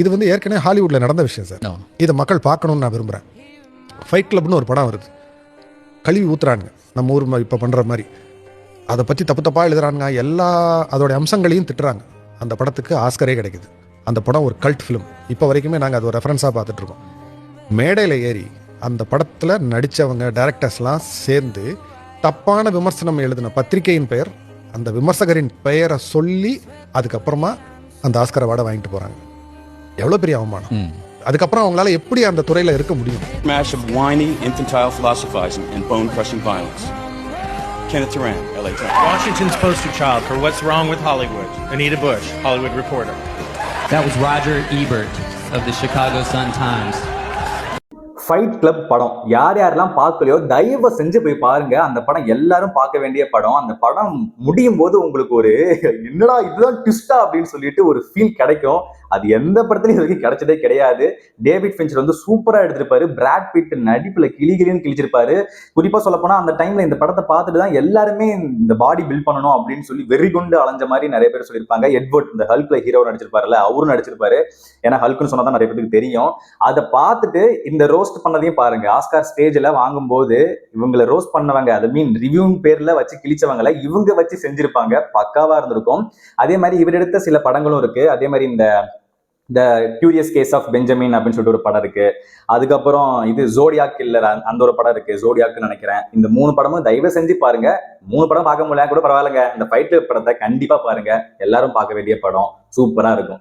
இது வந்து ஏற்கனவே ஹாலிவுட்டில் நடந்த விஷயம் சார். இதை மக்கள் பார்க்கணுன்னு நான் விரும்புகிறேன். ஃபைட் கிளப்னு ஒரு படம் வருது, கழுவி ஊத்துறாங்க நம்ம ஊர் இப்போ பண்ணுற மாதிரி. அதை பற்றி தப்பு தப்பாக எழுதுறாங்க, எல்லா அதோடைய அம்சங்களையும் திட்டுறாங்க. அந்த படத்துக்கு ஆஸ்கரே கிடைக்குது. அந்த படம் ஒரு கல்ட் ஃபிலிம். இப்போ வரைக்குமே நாங்கள் அது ஒரு ரெஃபரன்ஸாக பார்த்துட்ருக்கோம். மேடையில் ஏறி அந்த படத்தில் நடித்தவங்க டைரக்டர்ஸ்லாம் சேர்ந்து தப்பான விமர்சனம் எழுதின பத்திரிகையின் பெயர், அந்த விமர்சகரின் பெயரை சொல்லி அதுக்கப்புறமா அந்த ஆஸ்கர் அவார்டை வாங்கிட்டு போகிறாங்க. எவ்வளோ பெரிய அவமானம். அதுக்கப்புறம் அவங்களால எப்படி அந்த துறையில் இருக்க முடியும்? Smash of whiny, infantile philosophizing and bone-crushing violence. Kenneth Turan, LA Times. Washington's poster child for what's wrong with Hollywood. Anita Bush, Hollywood Reporter. That was Roger Ebert of the Chicago Sun-Times. Fight club படம் யார் யாரெல்லாம் பார்க்கலையோ தயவு செஞ்சு போய் பாருங்க. அந்த படம் எல்லாரும் பார்க்க வேண்டிய படம். அந்த படம் முடியும் போது உங்களுக்கு ஒரு என்னடா இதுதான் ட்விஸ்டா அப்படின்னு சொல்லிட்டு ஒரு ஃபீல் கிடைக்கும். அது எந்த படத்துலையும் வரைக்கும் கிடைச்சதே கிடையாது. டேவிட் ஃபின்ச்சர் வந்து சூப்பரா எடுத்திருப்பாரு. பிராட் பிட் நடிப்புல கிளிகிளின்னு கிழிச்சிருப்பாரு. குறிப்பா சொல்ல போனா அந்த டைம்ல இந்த படத்தை பார்த்துட்டு தான் எல்லாருமே இந்த பாடி பில்ட் பண்ணணும் அப்படின்னு சொல்லி வெறி கொண்டு அலைஞ்ச மாதிரி நிறைய பேர் சொல்லியிருப்பாங்க. எட்வர்ட் இந்த ஹல்க்ல ஹீரோ நடிச்சிருப்பாருல்ல, அவரும் நடிச்சிருப்பாரு. ஏன்னா ஹல்க்னு சொன்னா தான் நிறைய பேருக்கு தெரியும். அதை பார்த்துட்டு இந்த ரோஸ்ட் பண்ணதையும் பாருங்க. ஆஸ்கார் ஸ்டேஜ்ல வாங்கும்போது இவங்களை ரோஸ்ட் பண்ணவங்க, அது மீன் ரிவ்யூ பேர்ல வச்சு கிழிச்சவங்களை இவங்க வச்சு செஞ்சிருப்பாங்க. பக்காவா இருந்திருக்கும். அதே மாதிரி இவர் எடுத்த சில படங்களும் இருக்கு. அதே மாதிரி இந்த கியூரியஸ் கேஸ் ஆஃப் பெஞ்சமின் அப்படின்னு சொல்லிட்டு ஒரு படம் இருக்கு. அதுக்கப்புறம் இது ஜோடியாக் கில்லர் அந்த ஒரு படம் இருக்கு, ஜோடியாக்னு நினைக்கிறேன். இந்த 3 படமும் தயவு செஞ்சு பாருங்க. 3 படம் பார்க்க முடியல கூட பரவாயில்லைங்க, இந்த ஃபைட் படத்தை கண்டிப்பா பாருங்க. எல்லாரும் பார்க்க வேண்டிய படம். சூப்பரா இருக்கும்.